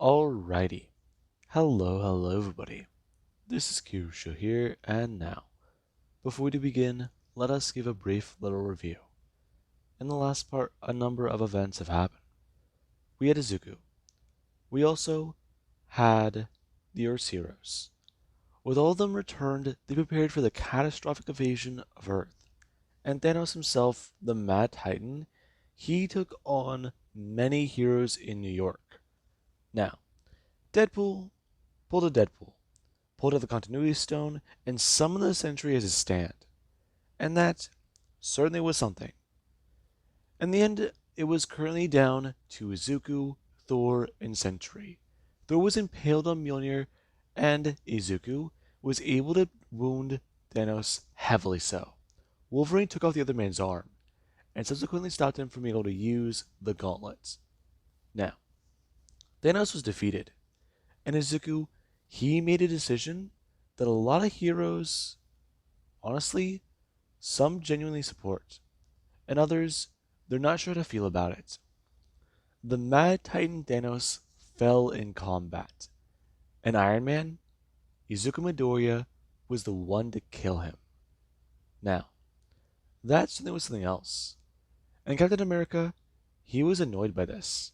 Alrighty. Hello everybody. This is Kyushu here, and now, before we begin, let us give a brief little review. In the last part, a number of events have happened. We had Izuku. We also had the Earth's heroes. With all of them returned, they prepared for the catastrophic invasion of Earth. And Thanos himself, the Mad Titan, he took on many heroes in New York. Now, Deadpool pulled a Deadpool, pulled out the Continuity Stone, and summoned the Sentry as his stand. And that certainly was something. In the end, it was currently down to Izuku, Thor, and Sentry. Thor was impaled on Mjolnir, and Izuku was able to wound Thanos heavily so. Wolverine took off the other man's arm, and subsequently stopped him from being able to use the gauntlets. Now, Thanos was defeated, and Izuku, he made a decision that a lot of heroes, honestly, some genuinely support, and others, they're not sure how to feel about it. The Mad Titan Thanos fell in combat, and Iron Man, Izuku Midoriya, was the one to kill him. Now, that certainly was something else, and Captain America, he was annoyed by this.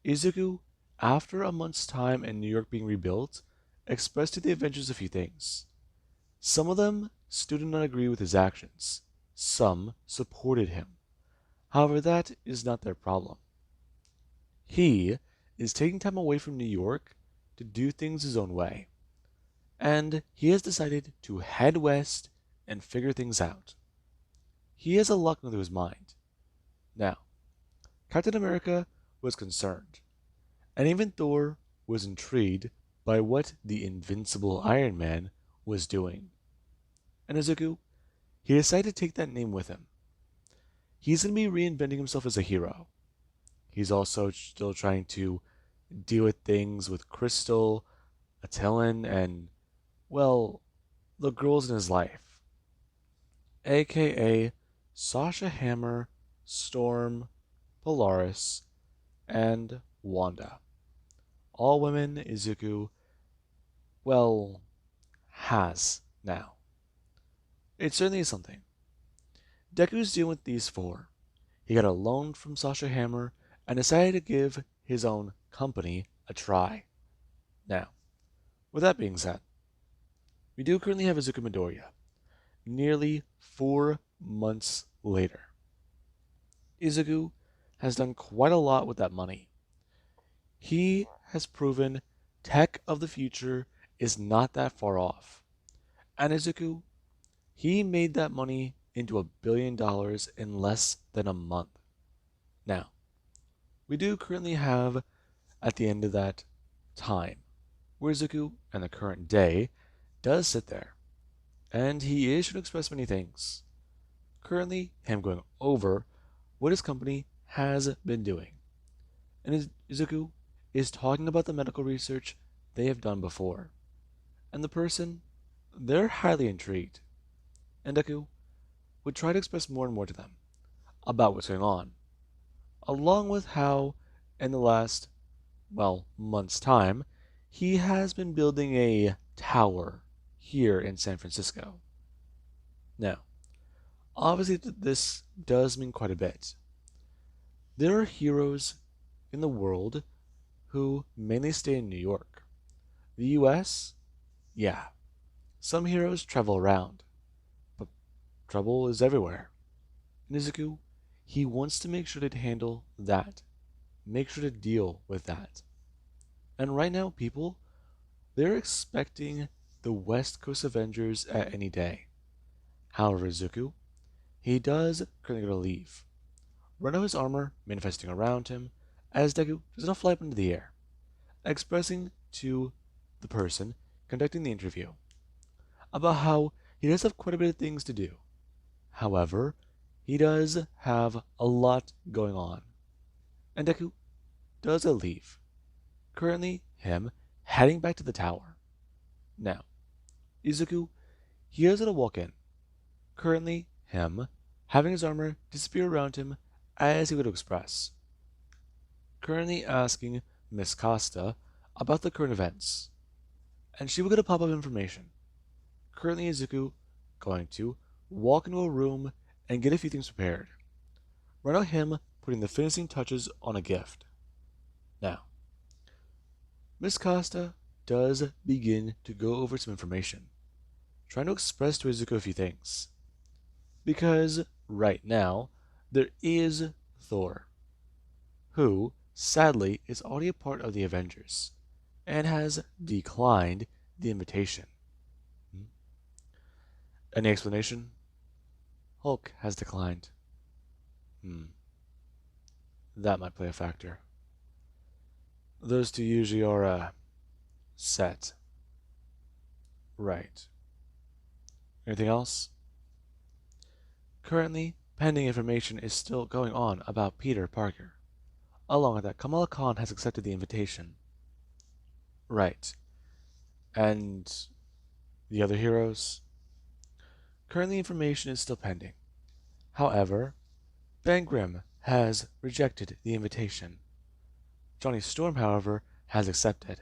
Izuku, after a month's time in New York being rebuilt, expressed to the Avengers a few things. Some of them still did not agree with his actions. Some supported him. However, that is not their problem. He is taking time away from New York to do things his own way. And he has decided to head west and figure things out. He has a lot going through his mind. Now, Captain America was concerned, and even Thor was intrigued by what the invincible Iron Man was doing. And Izuku, he decided to take that name with him. He's going to be reinventing himself as a hero. He's also still trying to deal with things with Crystal, Attilan, and, well, the girls in his life, aka Sasha Hammer, Storm, Polaris, and Wanda. All women Izuku, well, has now. It certainly is something. Deku's dealing with these four. He got a loan from Sasha Hammer and decided to give his own company a try. Now, with that being said, we do currently have Izuku Midoriya, nearly 4 months later. Izuku has done quite a lot with that money. He has proven tech of the future is not that far off. And Izuku, he made that money into $1 billion in less than a month. Now, we do currently have, at the end of that time, where Izuku, in the current day, does sit there. And he is to express many things. Currently, him going over what his company has been doing. And Izuku is talking about the medical research they have done before. And the person, they're highly intrigued. And Deku would try to express more and more to them about what's going on, along with how, in the last, well, month's time, he has been building a tower here in San Francisco. Now, obviously, this does mean quite a bit. There are heroes in the world who mainly stay in New York. The US, yeah, some heroes travel around, but trouble is everywhere. Nizuku, he wants to make sure to handle that, make sure to deal with that. And right now, people, they're expecting the West Coast Avengers at any day. However, Zuko, he does currently gotta leave. Run out his armor manifesting around him as Deku does not fly up into the air, expressing to the person conducting the interview about how he does have quite a bit of things to do. However, he does have a lot going on. And Deku does leave. Currently, him heading back to the tower. Now, Izuku, he is gonna walk in. Currently, him having his armor disappear around him as he would express. Currently asking Miss Costa about the current events, and she will get a pop-up information. Currently, Izuku going to walk into a room and get a few things prepared. Right now, him putting the finishing touches on a gift. Now, Miss Costa does begin to go over some information, trying to express to Izuku a few things. Because right now, there is Thor, who, sadly, is already a part of the Avengers, and has declined the invitation. Any explanation? Hulk has declined. That might play a factor. Those two usually are, set. Right. Anything else? Currently, pending information is still going on about Peter Parker. Along with that, Kamala Khan has accepted the invitation. Right. And the other heroes? Currently, information is still pending. However, Ben Grimm has rejected the invitation. Johnny Storm, however, has accepted.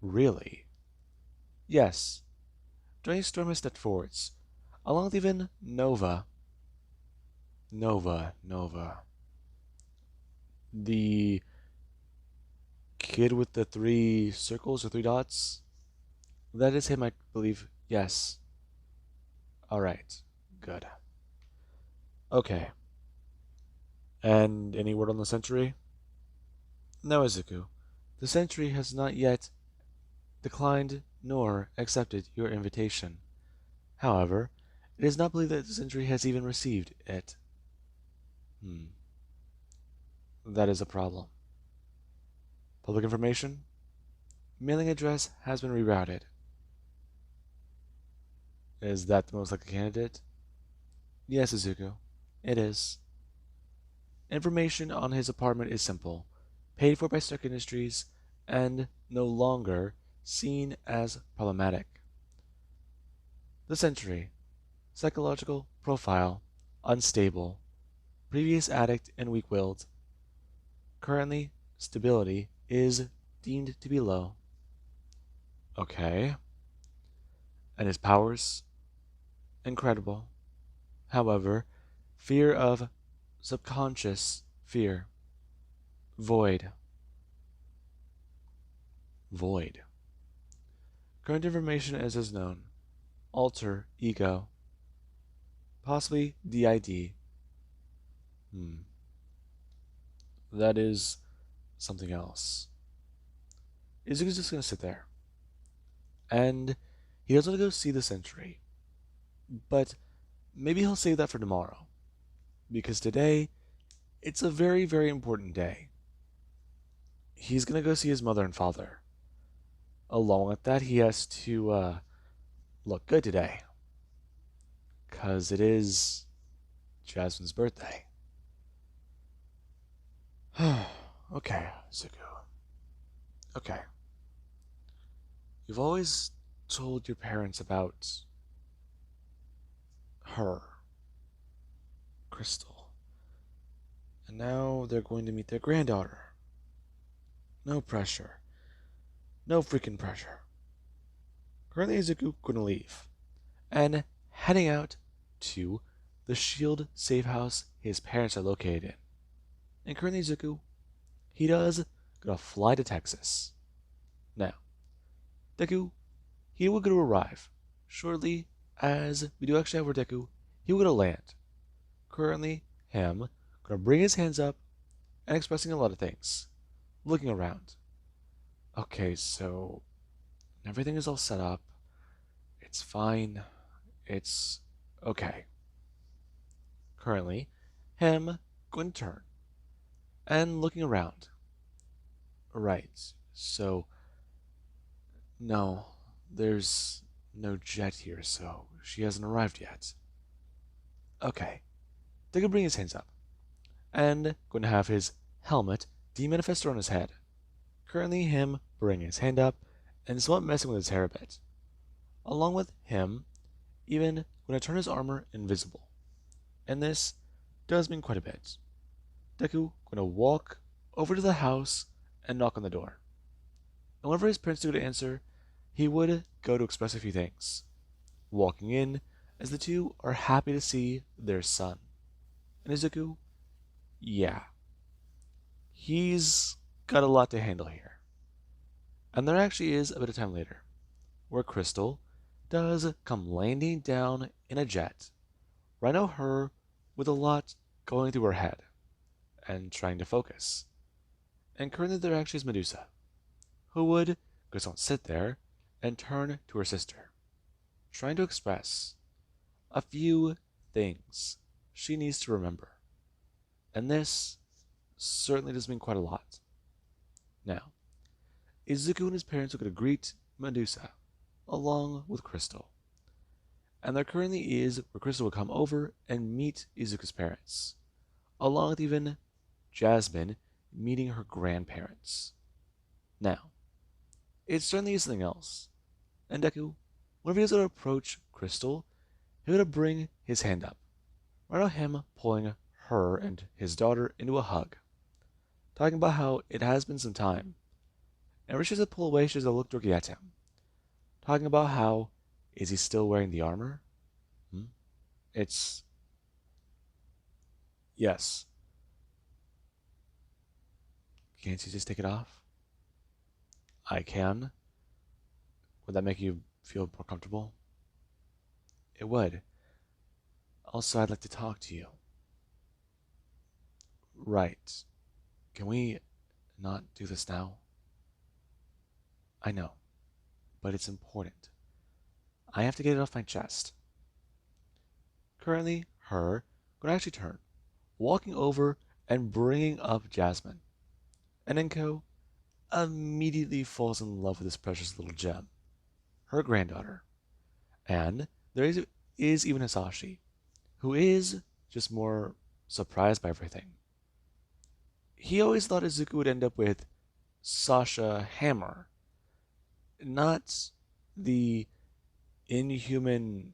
Really? Yes. Johnny Storm has stepped forwards, along with even Nova. Nova. The kid with the 3 circles or 3 dots? That is him, I believe. Yes. Alright. Good. Okay. And any word on the Sentry? No, Izuku. The Sentry has not yet declined nor accepted your invitation. However, it is not believed that the Sentry has even received it. That is a problem. Public information? Mailing address has been rerouted. Is that the most likely candidate? Yes, Izuku. It is. Information on his apartment is simple, paid for by Stark Industries, and no longer seen as problematic. The Sentry. Psychological profile. Unstable. Previous addict and weak-willed. Currently, stability is deemed to be low. Okay. And his powers? Incredible. However, fear of subconscious fear. Void. Current information as known. Alter ego. Possibly DID. That is something else. Izuku's just gonna sit there. And he doesn't want to go see the Sentry. But maybe he'll save that for tomorrow. Because today, it's a very, very important day. He's gonna go see his mother and father. Along with that, he has to look good today. Because it is Jasmine's birthday. Okay, Zuko. Okay. You've always told your parents about her, Crystal. And now they're going to meet their granddaughter. No pressure. No freaking pressure. Currently, Izuku gonna leave. And heading out to the SHIELD safe house his parents are located in. And currently, Izuku, he does gonna fly to Texas. Now, Deku, he will gonna arrive shortly as we do actually have where Deku, he will gonna land. Currently, him gonna bring his hands up and expressing a lot of things. Looking around. Okay, so everything is all set up. It's fine. It's okay. Currently, him going to turn and looking around. Right, so no, there's no Jet here, so she hasn't arrived yet. Okay, they can bring his hands up and going to have his helmet demanifested on his head. Currently, him bringing his hand up and somewhat messing with his hair a bit. Along with him, even going to turn his armor invisible. And this does mean quite a bit. Deku going to walk over to the house and knock on the door. And whenever his parents would answer, he would go to express a few things, walking in as the two are happy to see their son. And Izuku, yeah, he's got a lot to handle here. And there actually is a bit of time later, where Crystal does come landing down in a jet, right now her with a lot going through her head and trying to focus. And currently there actually is Medusa, who would just not sit there and turn to her sister, trying to express a few things she needs to remember. And this certainly does mean quite a lot. Now, Izuku and his parents are going to greet Medusa, along with Crystal. And there currently is where Crystal will come over and meet Izuku's parents, along with even Jasmine meeting her grandparents. Now, it certainly is something else. And Deku, whenever he was going to approach Crystal, he was going to bring his hand up, right on him pulling her and his daughter into a hug, talking about how it has been some time. And when she does pull away, she does a look directly at him, talking about how is he still wearing the armor? Hmm? It's yes. Can't you just take it off? I can. Would that make you feel more comfortable? It would. Also, I'd like to talk to you. Right. Can we not do this now? I know, but it's important. I have to get it off my chest. Currently, her gonna actually turn, walking over and bringing up Jasmine. And Enko immediately falls in love with this precious little gem, her granddaughter. And there is even Hisashi, who is just more surprised by everything. He always thought Izuku would end up with Sasha Hammer, not the inhuman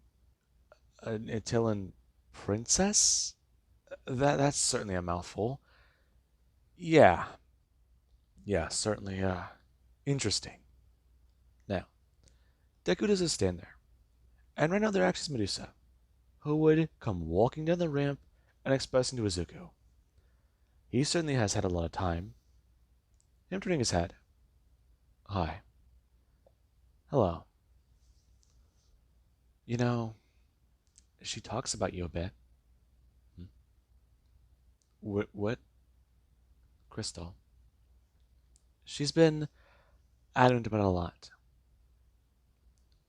Attilan princess? That's certainly a mouthful. Yeah, yeah, certainly interesting. Now, Deku does just stand there. And right now there actually is Medusa, who would come walking down the ramp and expressing to Izuku. He certainly has had a lot of time. Him turning his head. Hi. Hello. You know, she talks about you a bit. Hmm? What? Crystal. She's been adamant about a lot.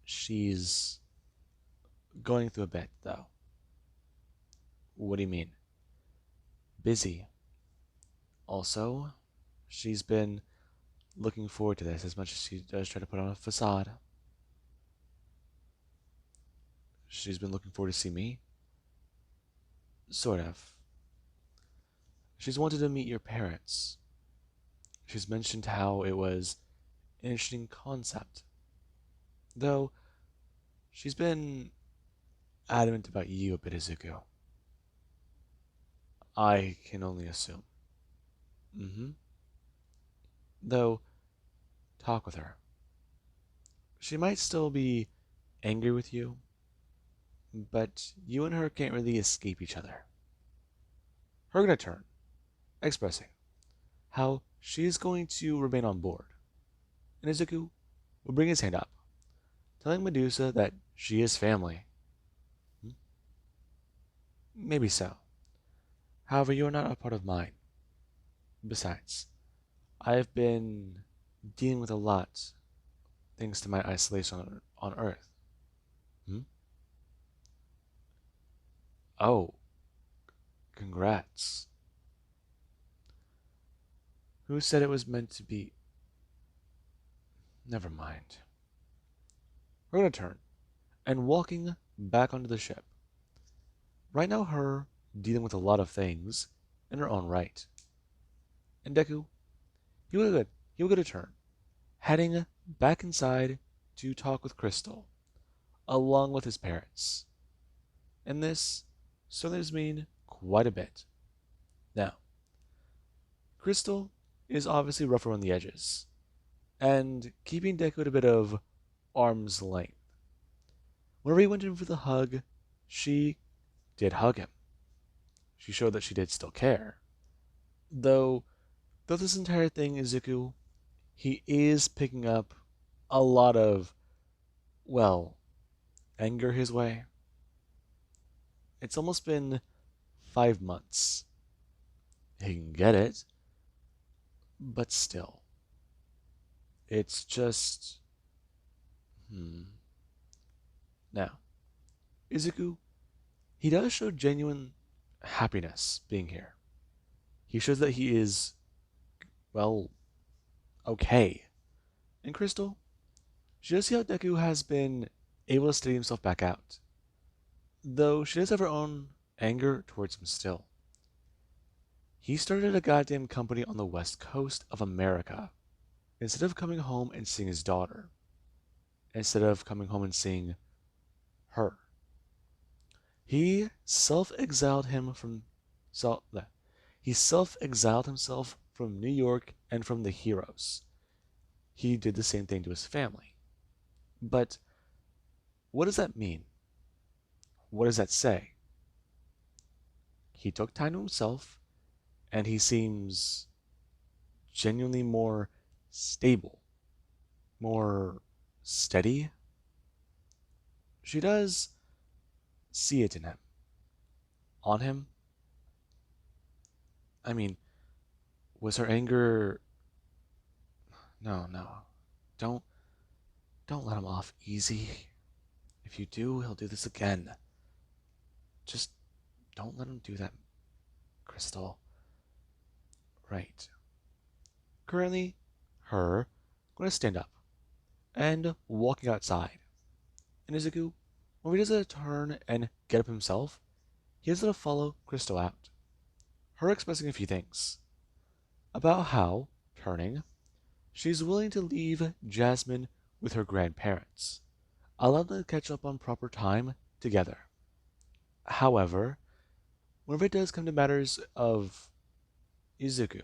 She's going through a bit, though. What do you mean? Busy. Also, she's been looking forward to this as much as she does try to put on a facade. She's been looking forward to see me. Sort of. She's wanted to meet your parents. She's mentioned how it was an interesting concept. Though, she's been adamant about you a bit, Izuku. I can only assume. Mm-hmm. Though, talk with her. She might still be angry with you, but you and her can't really escape each other. Her gonna turn, expressing how she is going to remain on board. And Izuku will bring his hand up, telling Medusa that she is family. Hmm? Maybe so. However, you are not a part of mine. Besides, I have been dealing with a lot thanks to my isolation on Earth. Hmm? Oh, congrats. Who said it was meant to be? Never mind. We're gonna turn and walking back onto the ship. Right now, her dealing with a lot of things in her own right. And Deku, he will get a turn, heading back inside to talk with Crystal, along with his parents. And this certainly does mean quite a bit. Now, Crystal is obviously rough around the edges, and keeping Deku at a bit of arm's length. Whenever he went in for the hug, she did hug him. She showed that she did still care. Though, though this entire thing, Izuku, he is picking up a lot of, well, anger his way. It's almost been 5 months. He can get it, but still. It's just. Hmm. Now, Izuku, he does show genuine happiness being here. He shows that he is, well, okay. And Crystal, she does see how Deku has been able to steady himself back out. Though she does have her own anger towards him still. He started a goddamn company on the west coast of America instead of coming home and seeing his daughter. Instead of coming home and seeing her. He self-exiled him from self he self-exiled himself from New York and from the heroes. He did the same thing to his family. But what does that mean? What does that say? He took time to himself and he seems genuinely more stable, more steady. She does see it in him. On him. I mean, was her anger. No, no. Don't don't let him off easy. If you do, he'll do this again. Just don't let him do that, Crystal. Right. Currently, her gonna stand up and walking outside. And Izuku, when he does a turn and get up himself, he has to follow Crystal out. Her expressing a few things about how, turning, she's willing to leave Jasmine with her grandparents, allow them to catch up on proper time together. However, whenever it does come to matters of Izuku,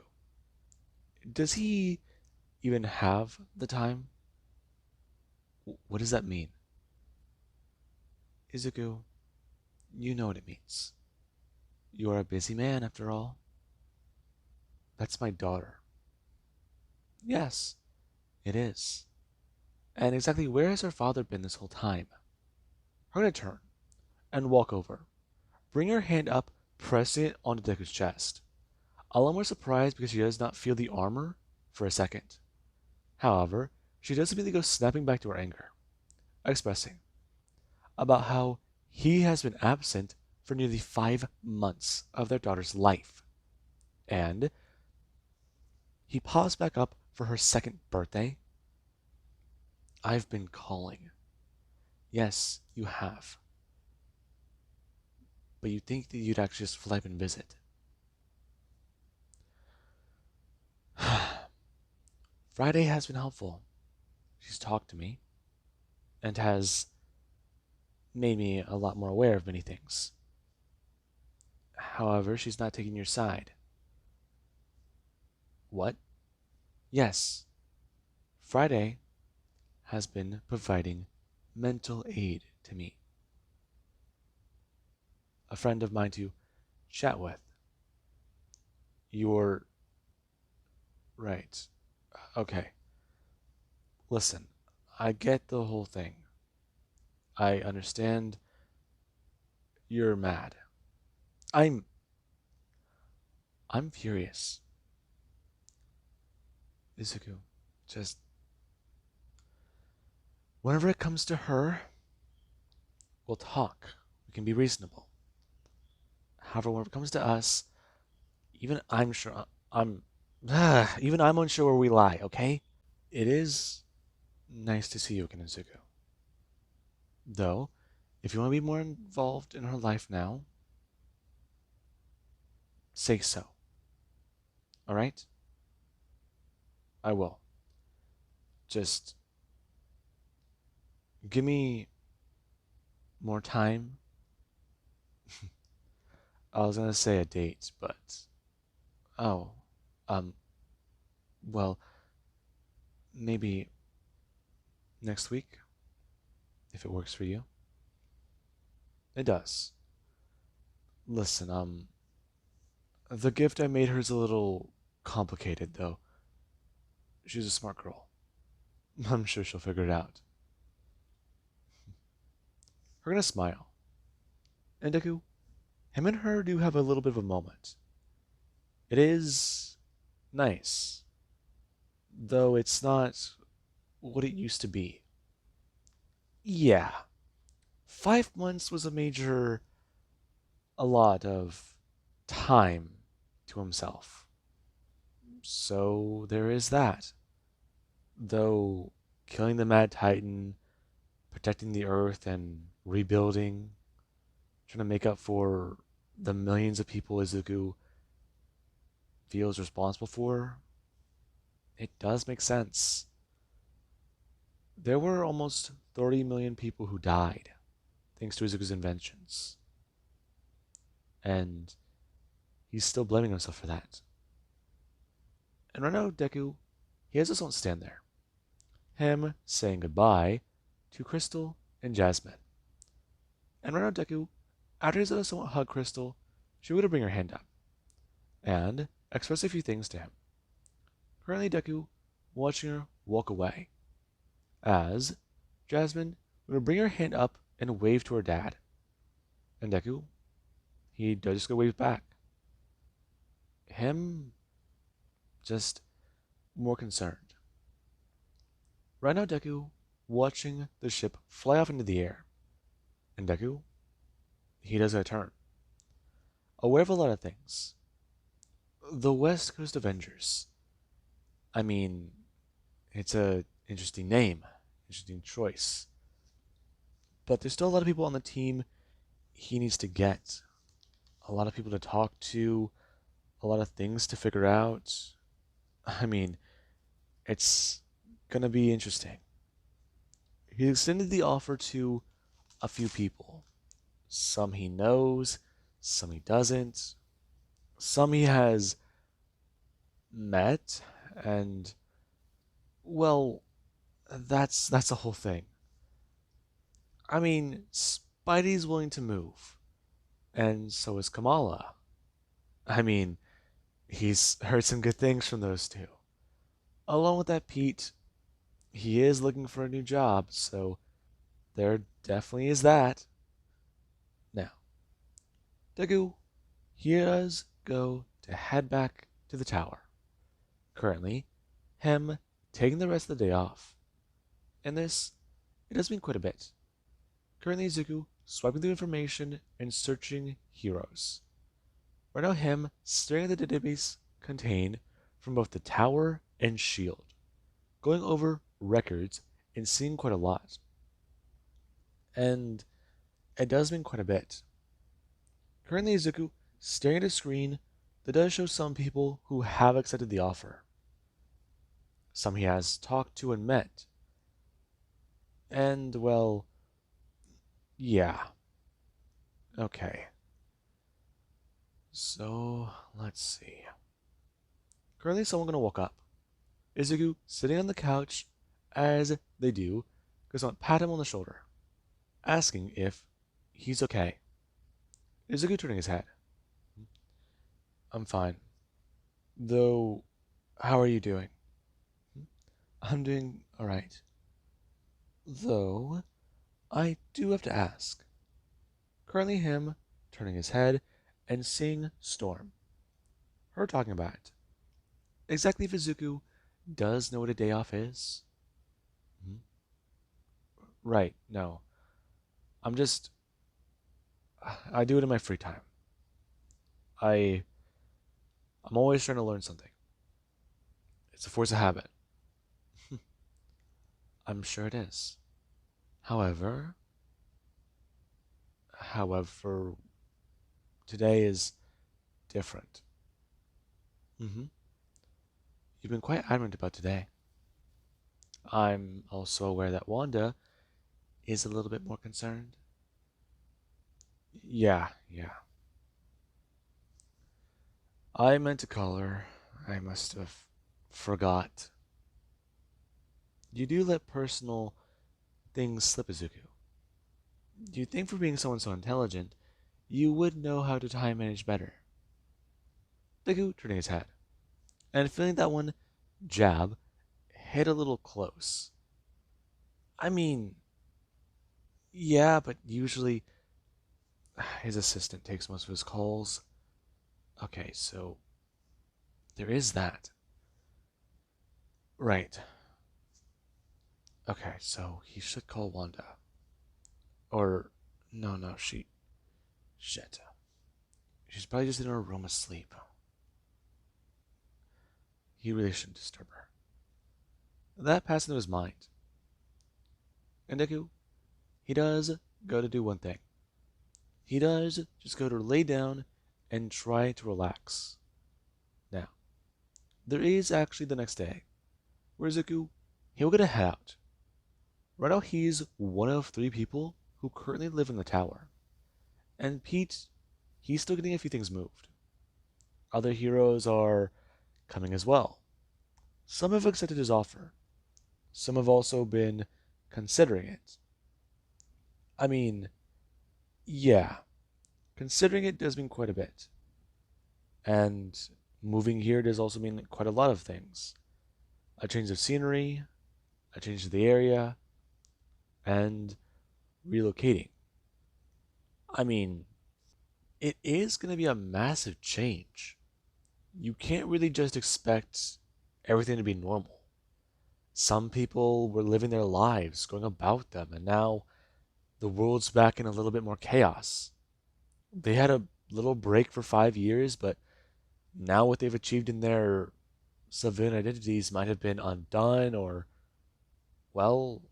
does he even have the time? What does that mean? Izuku, you know what it means. You are a busy man, after all. That's my daughter. Yes, it is. And exactly where has her father been this whole time? Her gonna turn and walk over, bring her hand up, pressing it onto Deku's chest. A little more surprised because she does not feel the armor for a second. However, she does immediately go snapping back to her anger, expressing about how he has been absent for nearly 5 months of their daughter's life. And he paused back up for her second birthday. I've been calling. Yes, you have. But you'd think that you'd actually just fly up and visit. Friday has been helpful. She's talked to me and has made me a lot more aware of many things. However, she's not taking your side. What? Yes, Friday has been providing mental aid to me. A friend of mine to chat with. You're right. Okay. Listen, I get the whole thing. I understand you're mad. I'm I'm furious. Izuku, just whenever it comes to her, we'll talk. We can be reasonable. However, when it comes to us, even I'm sure I'm even I'm unsure where we lie, okay? It is nice to see you again, Izuku. Though, if you want to be more involved in her life now, say so. Alright? I will. Just give me more time. I was gonna say a date, but oh, um, well, Maybe next week, if it works for you. It does. Listen, the gift I made her is a little complicated, though. She's a smart girl. I'm sure she'll figure it out. We're gonna smile. And Deku, him and her do have a little bit of a moment. It is nice, though it's not what it used to be. Yeah, 5 months was a lot of time to himself. So there is that. Though killing the Mad Titan, protecting the Earth, and rebuilding, trying to make up for the millions of people Izuku feels responsible for, it does make sense. There were almost 30 million people who died thanks to Izuku's inventions. And he's still blaming himself for that. And right now, Deku, he has his own stand there. Him saying goodbye to Crystal and Jasmine. And right now, Deku, after his somewhat hug Crystal, she would bring her hand up and express a few things to him. Currently, Deku watching her walk away, as Jasmine would bring her hand up and wave to her dad. And Deku, he does just go wave back. Him just more concerned. Right now, Deku watching the ship fly off into the air. And Deku, he does a turn. Aware of a lot of things. The West Coast Avengers. I mean, it's a interesting name, interesting choice. But there's still a lot of people on the team he needs to get. A lot of people to talk to, a lot of things to figure out. I mean, it's gonna be interesting. He extended the offer to a few people. Some he knows, some he doesn't. Some he has met, and well, that's the whole thing. I mean, Spidey's willing to move, and so is Kamala. I mean, he's heard some good things from those two. Along with that, Pete, he is looking for a new job, so there definitely is that. Now, Deku, he does go to head back to the tower. Currently, him taking the rest of the day off. And this, it does mean quite a bit. Currently, Zuko swiping through information and searching heroes. Right now, him staring at the database contained from both the tower and shield, going over records and seeing quite a lot. And it does mean quite a bit. Currently, Zuko staring at a screen that does show some people who have accepted the offer. Some he has talked to and met. And, well, yeah. Okay. So, let's see. Currently, someone gonna walk up. Izuku sitting on the couch, as they do, goes on pat him on the shoulder, asking if he's okay. Izuku turning his head. I'm fine. Though, how are you doing? I'm doing alright. Though, I do have to ask. Currently, him turning his head and seeing Storm. Her talking about it. Exactly if Izuku does know what a day off is. Hmm? Right, no. I'm just. I do it in my free time. I. I'm always trying to learn something. It's a force of habit. I'm sure it is. However, however, today is different. Mm-hmm. You've been quite adamant about today. I'm also aware that Wanda is a little bit more concerned. Yeah. I meant to call her. I must have forgot. You do let personal things slip, Izuku. You'd think for being someone so intelligent, you would know how to time manage better. Deku turning his head, and feeling that one jab hit a little close. I mean, yeah, but usually his assistant takes most of his calls. Okay, so there is that. Right. Okay, so he should call Wanda. Or, no, shit. She's probably just in her room asleep. He really shouldn't disturb her. That passed into his mind. And Deku, he does go to do one thing. He does just go to lay down and try to relax. Now, there is actually the next day, where Zuku, he'll get a head out. Right now, he's one of three people who currently live in the tower. And Pete, he's still getting a few things moved. Other heroes are coming as well. Some have accepted his offer. Some have also been considering it. I mean, yeah, considering it does mean quite a bit. And moving here does also mean quite a lot of things. A change of scenery, a change of the area, and relocating. I mean, it is going to be a massive change. You can't really just expect everything to be normal. Some people were living their lives, going about them, and now the world's back in a little bit more chaos. They had a little break for 5 years, but now what they've achieved in their civilian identities might have been undone or, well,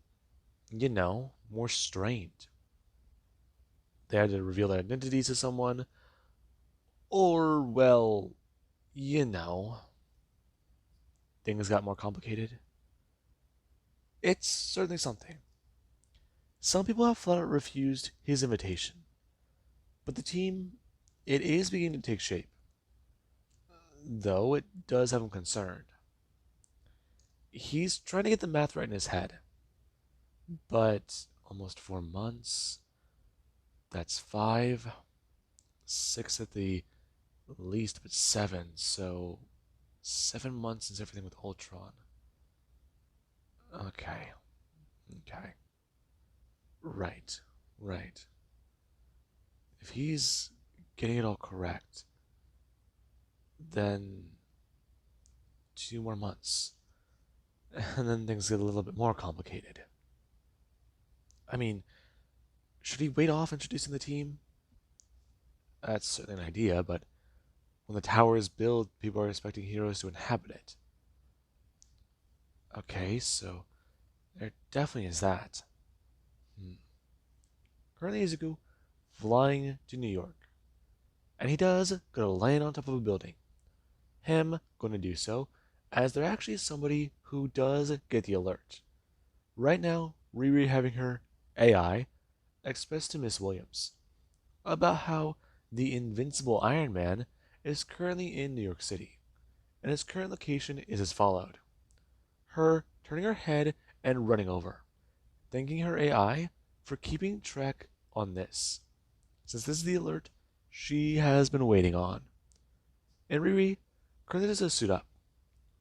more strained. They had to reveal their identities to someone, or, well, you know, things got more complicated. It's certainly something. Some people have flat out refused his invitation, but the team, it is beginning to take shape, though it does have him concerned. He's trying to get the math right in his head, but almost 4 months, that's five, six at the least, but seven, so 7 months since everything with Ultron. Okay, okay. Right, right. If he's getting it all correct, then 2 more months. And then things get a little bit more complicated. I mean, should he wait off introducing the team? That's certainly an idea, but when the tower is built, people are expecting heroes to inhabit it. Okay, so there definitely is that. Hmm. Currently, Izuku flying to New York, and he does go to land on top of a building. Him going to do so, as there actually is somebody who does get the alert. Right now, Riri having her AI express to Miss Williams about how the invincible Iron Man is currently in New York City, and his current location is as followed. Her turning her head and running over, thanking her AI for keeping track on this, since this is the alert she has been waiting on. And Riri currently does a suit up,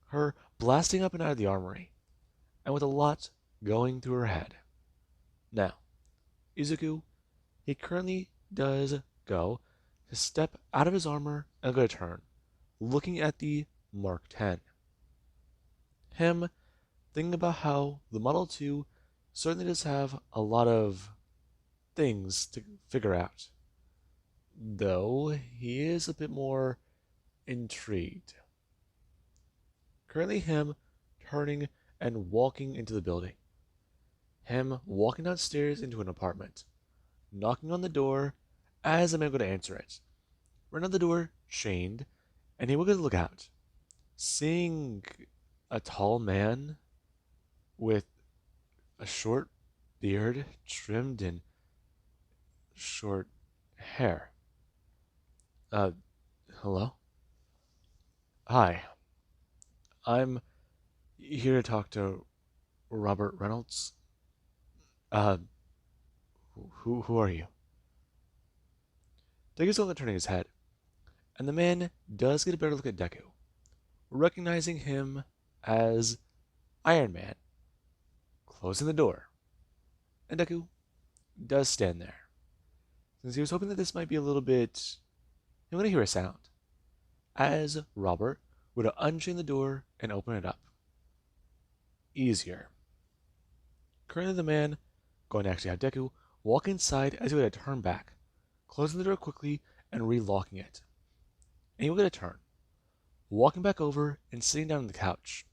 her blasting up and out of the armory, and with a lot going through her head. Now, Izuku, he currently does go to step out of his armor and go to turn, looking at the Mark 10. Him thinking about how the Model 2 certainly does have a lot of things to figure out, though he is a bit more intrigued. Currently, him turning and walking into the building. Him walking downstairs into an apartment, knocking on the door as a man go to answer it. Right now the door chained, and he will go to look out, seeing a tall man with a short beard trimmed in short hair. Uh, hello? Hi. I'm here to talk to Robert Reynolds? Uh, who are you? Deku's only turning his head, and the man does get a better look at Deku, recognizing him as Iron Man, closing the door. And Deku does stand there, since he was hoping that this might be a little bit. He want to hear a sound, as Robert would unchain the door and open it up. Easier. Currently, the man, going to actually have Deku, walk inside as he would turn back, closing the door quickly and relocking it. And he will get a turn, walking back over and sitting down on the couch.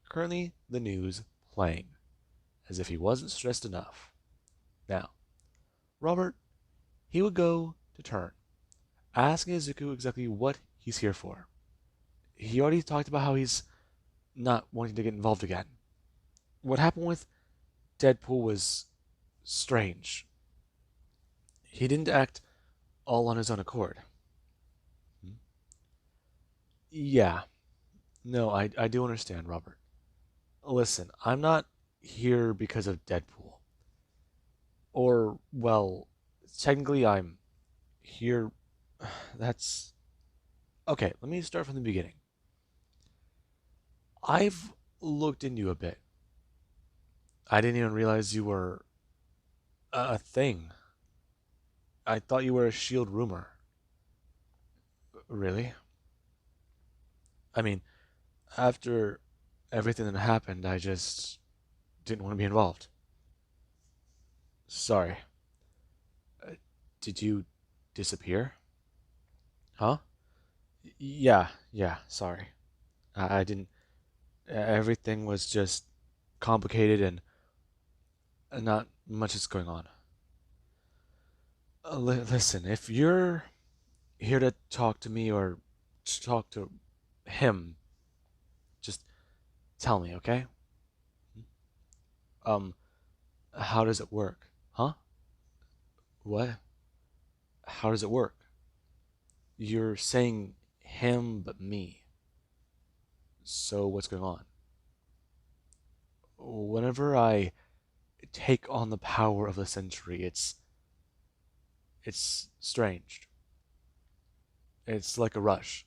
Currently, the news playing, as if he wasn't stressed enough. Now, Robert, he would go to turn, asking Izuku exactly what he's here for. He already talked about how he's not wanting to get involved again. What happened with Deadpool was strange. He didn't act all on his own accord. Yeah, no, I do understand, Robert. Listen, I'm not here because of Deadpool. Or, well, technically I'm here. That's. Okay, let me start from the beginning. I've looked into you a bit. I didn't even realize you were a thing. I thought you were a shield rumor. Really? I mean, after everything that happened, I just didn't want to be involved. Sorry. Uh, did you disappear? Huh? Yeah, sorry. I didn't. Everything was just complicated and not much is going on. Listen, if you're here to talk to me or to talk to him, just tell me, okay? Um, how does it work? Huh? What? How does it work? You're saying him but me. So what's going on? Whenever I take on the power of the century, it's strange. It's like a rush.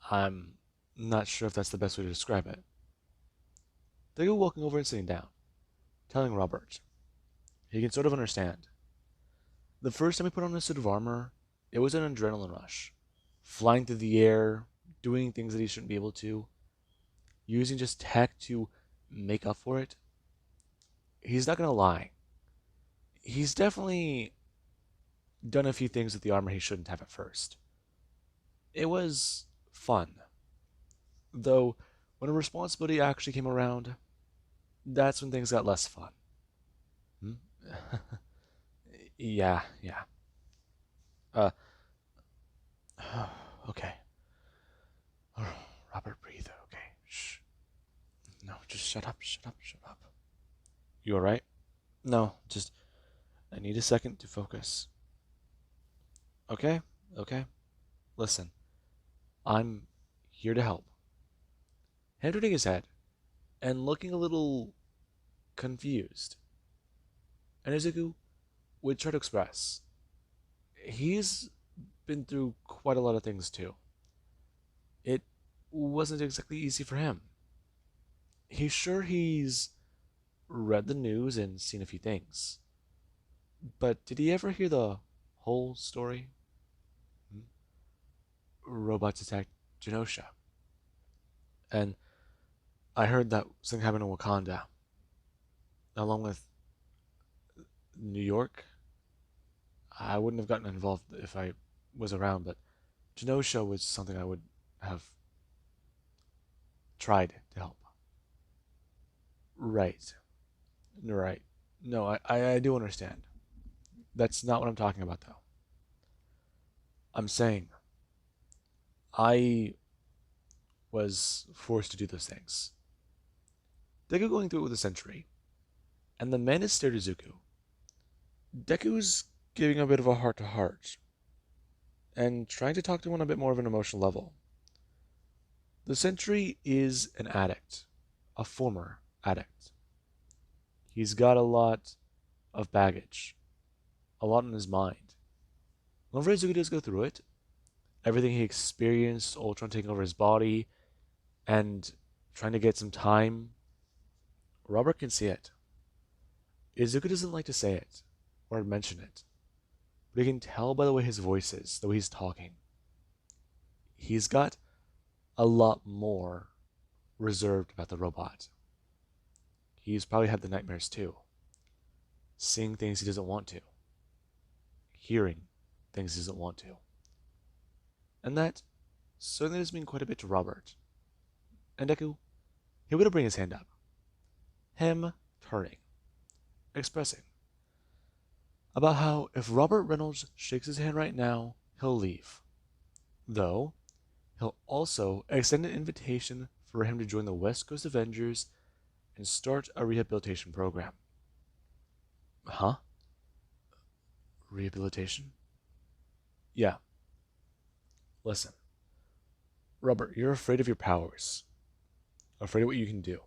I'm not sure if that's the best way to describe it. They go walking over and sitting down, telling Robert. He can sort of understand. The first time he put on a suit of armor, it was an adrenaline rush. Flying through the air, doing things that he shouldn't be able to, using just tech to make up for it. He's not gonna lie. He's definitely done a few things with the armor he shouldn't have at first. It was fun. Though, when a responsibility actually came around, that's when things got less fun. Hmm? Yeah. Uh, okay. Robert, breathe. Okay. Shh. No, just shut up. You alright? No, just I need a second to focus. Okay? Okay. Listen, I'm here to help. Him turning his head and looking a little confused. And Izuku would try to express. He's been through quite a lot of things too. It wasn't exactly easy for him. He's sure he's read the news and seen a few things. But did he ever hear the whole story? Hmm? Robots attacked Genosha. And I heard that something happened in Wakanda, along with New York. I wouldn't have gotten involved if I was around, but Genosha was something I would have tried to help. Right. Right. No, I do understand. That's not what I'm talking about, though. I'm saying I was forced to do those things. Deku going through it with a century, and the men is stared at Zuko. Deku's giving a bit of a heart to heart, and trying to talk to him on a bit more of an emotional level. The Sentry is an addict, a former. addict. He's got a lot of baggage, a lot on his mind. Whenever Izuku does go through it, everything he experienced, Ultron taking over his body, and trying to get some time, Robert can see it. Izuku doesn't like to say it or mention it, but he can tell by the way his voice is, the way he's talking. He's got a lot more reserved about the robot. He's probably had the nightmares too, seeing things he doesn't want to, hearing things he doesn't want to. And that certainly does mean quite a bit to Robert. And Deku, he would bring his hand up. Him turning, expressing about how if Robert Reynolds shakes his hand right now, he'll leave. Though, he'll also extend an invitation for him to join the West Coast Avengers and start a rehabilitation program. Huh? Rehabilitation? Yeah. Listen, Robert, you're afraid of your powers, afraid of what you can do.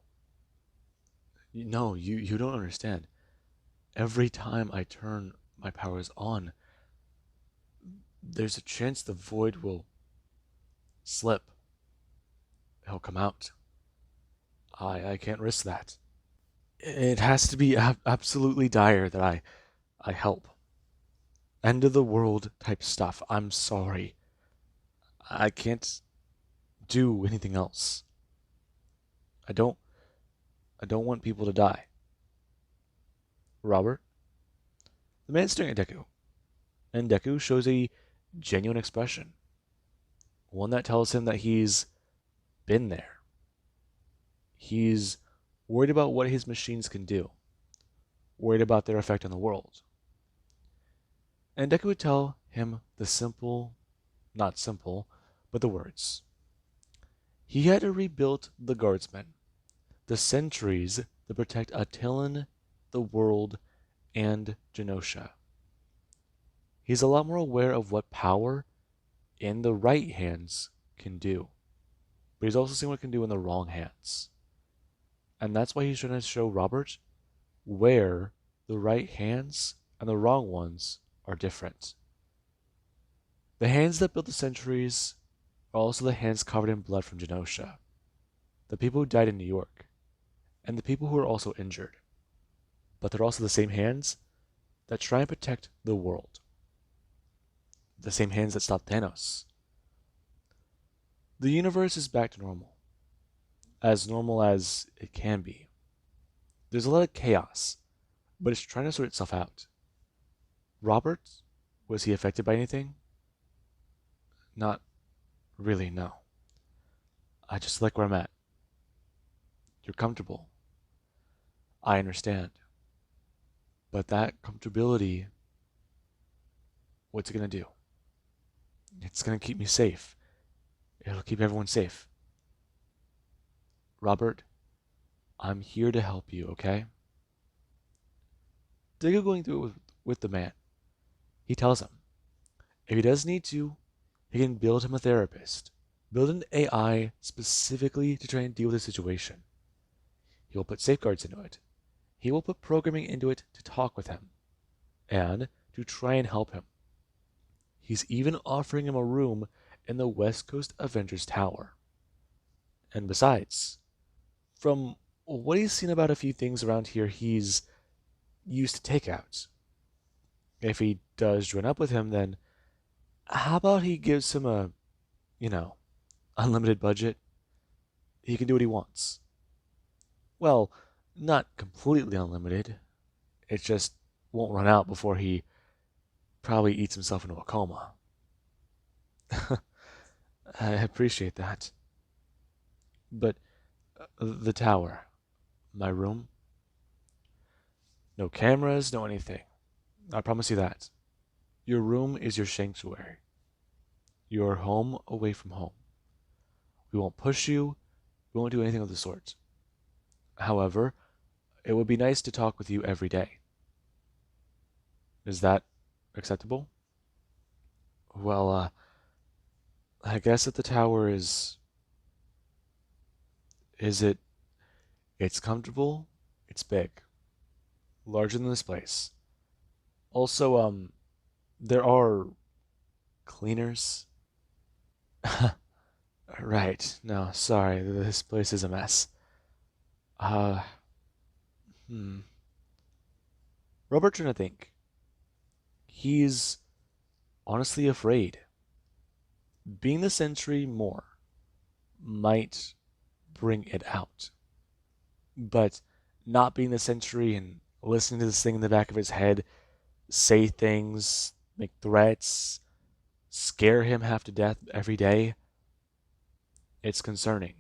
No, you don't understand. Every time I turn my powers on, there's a chance the void will slip. He'll come out. I can't risk that. It has to be absolutely dire that I help. End of the world type stuff. I'm sorry. I can't do anything else. I don't I don't want people to die. Robert? The man's staring at Deku, and Deku shows a genuine expression. One that tells him that he's been there. He's worried about what his machines can do, worried about their effect on the world. And Deku would tell him the simple, not simple, but the words. He had to rebuild the guardsmen, the sentries that protect Attilan, the world, and Genosha. He's a lot more aware of what power in the right hands can do, but he's also seen what it can do in the wrong hands. And that's why he's trying to show Robert where the right hands and the wrong ones are different. The hands that built the centuries are also the hands covered in blood from Genosha, the people who died in New York, and the people who are also injured. But they're also the same hands that try and protect the world. The same hands that stopped Thanos. The universe is back to normal as it can be. There's a lot of chaos, but it's trying to sort itself out. Robert, was he affected by anything? Not really, no. I just like where I'm at. You're comfortable. I understand. But that comfortability, what's it gonna do? It's gonna keep me safe. It'll keep everyone safe. Robert, I'm here to help you, okay? Diggle going through it with the man. He tells him, if he does need to, he can build him a therapist. Build an AI specifically to try and deal with the situation. He will put safeguards into it. He will put programming into it to talk with him and to try and help him. He's even offering him a room in the West Coast Avengers Tower. And besides, from what he's seen about a few things around here, he's used to takeouts. If he does join up with him, then how about he gives him a, you know, unlimited budget? He can do what he wants. Well, not completely unlimited. It just won't run out before he probably eats himself into a coma. I appreciate that. But the tower, my room, no cameras, no anything. I promise you that. Your room is your sanctuary. Your home away from home. We won't push you. We won't do anything of the sort. However, it would be nice to talk with you every day. Is that acceptable? Well, I guess that the tower is it It's comfortable, it's big, larger than this place. Also, there are cleaners. Right. No, sorry, this place is a mess. Uh, hmm. Robert trying to think. He's honestly afraid. Being the sentry more might bring it out. But not being the sentry and listening to this thing in the back of his head say things, make threats, scare him half to death every day, it's concerning.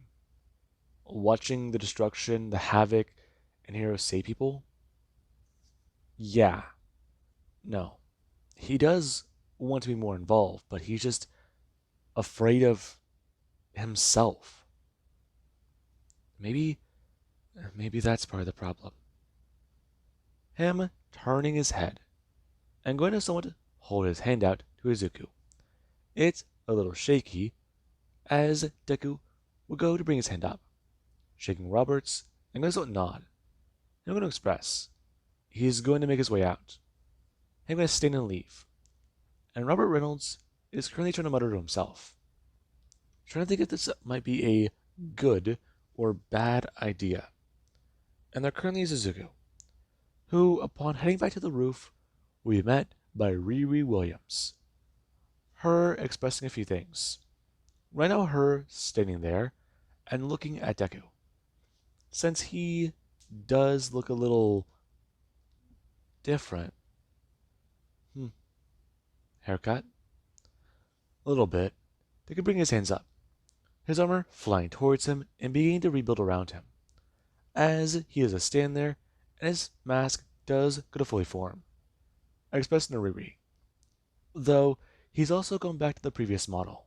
Watching the destruction, the havoc, and heroes save people, yeah, no. He does want to be more involved, but he's just afraid of himself. Maybe, maybe that's part of the problem. Him turning his head and going to someone hold his hand out to Izuku. It's a little shaky as Deku would go to bring his hand up, shaking Roberts and goes to nod. I'm going to express. He's going to make his way out. I'm going to stand and leave. And Robert Reynolds is currently trying to mutter to himself, trying to think if this might be a good or bad idea. And there currently is Izuku, who, upon heading back to the roof, will be met by Riri Williams. Her expressing a few things. Right now, her standing there and looking at Deku. Since he does look a little different. Haircut? A little bit. Deku bring his hands up, his armor flying towards him and beginning to rebuild around him. As he is a stand there, and his mask does go to fully form, expressing a Riri. Though he's also going back to the previous model.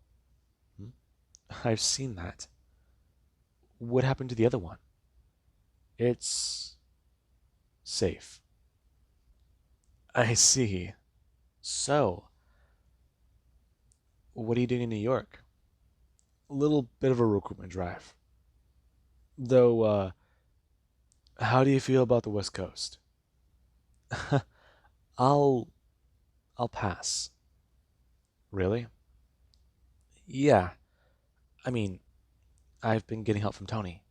I've seen that. What happened to the other one? It's safe. I see. So, what are you doing in New York? A little bit of a recruitment drive. Though, how do you feel about the West Coast? I'll I'll pass. Really? Yeah. I mean, I've been getting help from Tony.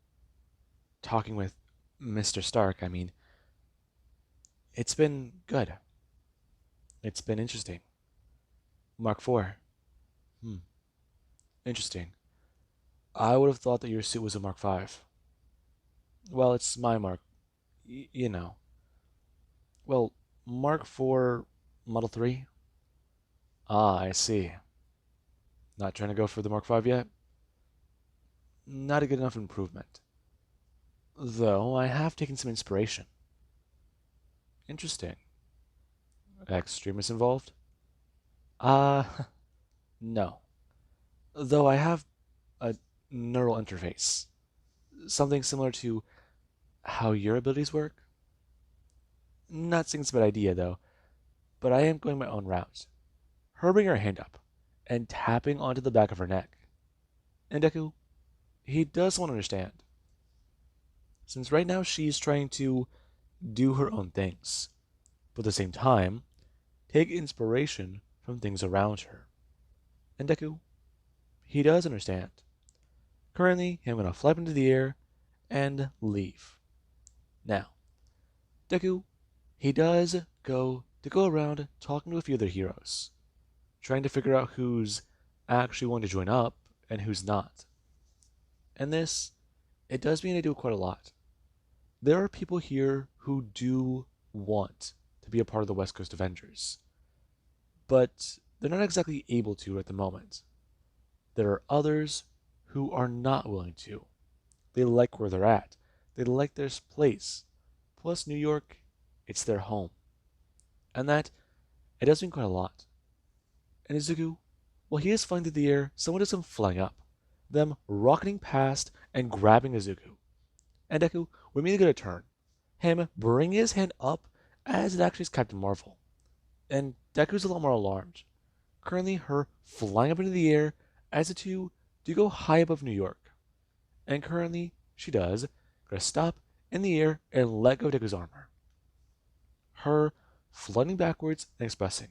Talking with Mr. Stark, I mean, it's been good. It's been interesting. Mark 4. Hmm. Interesting. I would have thought that your suit was a Mark 5. Well, it's my Mark. You know. Well, Mark 4 Model 3? Ah, I see. Not trying to go for the Mark 5 yet? Not a good enough improvement. Though I have taken some inspiration. Interesting. Extremists involved? Uh, no. Though I have a neural interface. Something similar to how your abilities work. Not saying it's a bad idea, though, but I am going my own route. Her bringing her hand up and tapping onto the back of her neck. And Deku, he does want to understand. Since right now she's trying to do her own things, but at the same time, take inspiration from things around her. And Deku, he does understand. Currently, I'm going to flap into the air and leave. Now, Deku, he does go around talking to a few other heroes, trying to figure out who's actually wanting to join up and who's not. And this, it does mean I do quite a lot. There are people here who do want to be a part of the West Coast Avengers, but they're not exactly able to at the moment. There are others who are not willing to. They like where they're at. They like their place. Plus, New York, it's their home. And that, it does mean quite a lot. And Izuku, while he is flying through the air, someone does come flying up, them rocketing past and grabbing Izuku. And Deku, we immediately get a turn. Him bringing his hand up as it actually is Captain Marvel. And Deku's a lot more alarmed. Currently, her flying up into the air as the two do go high above New York. And currently, she does, gonna stop in the air and let go of Deku's armor. Her floating backwards and expressing,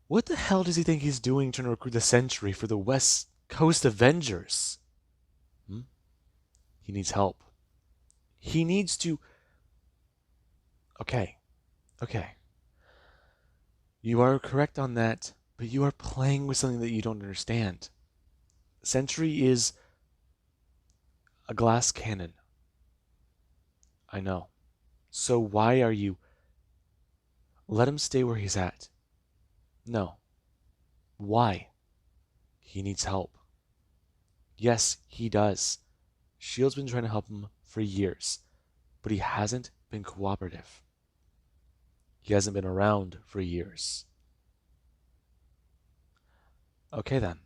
what the hell does he think he's doing trying to recruit the Sentry for the West Coast Avengers? He needs help. He needs to. Okay, okay. You are correct on that, but you are playing with something that you don't understand. Sentry is a glass cannon. I know. So why are you. Let him stay where he's at. No. Why? He needs help. Yes, he does. Shield's been trying to help him for years, but he hasn't been cooperative. He hasn't been around for years. Okay then.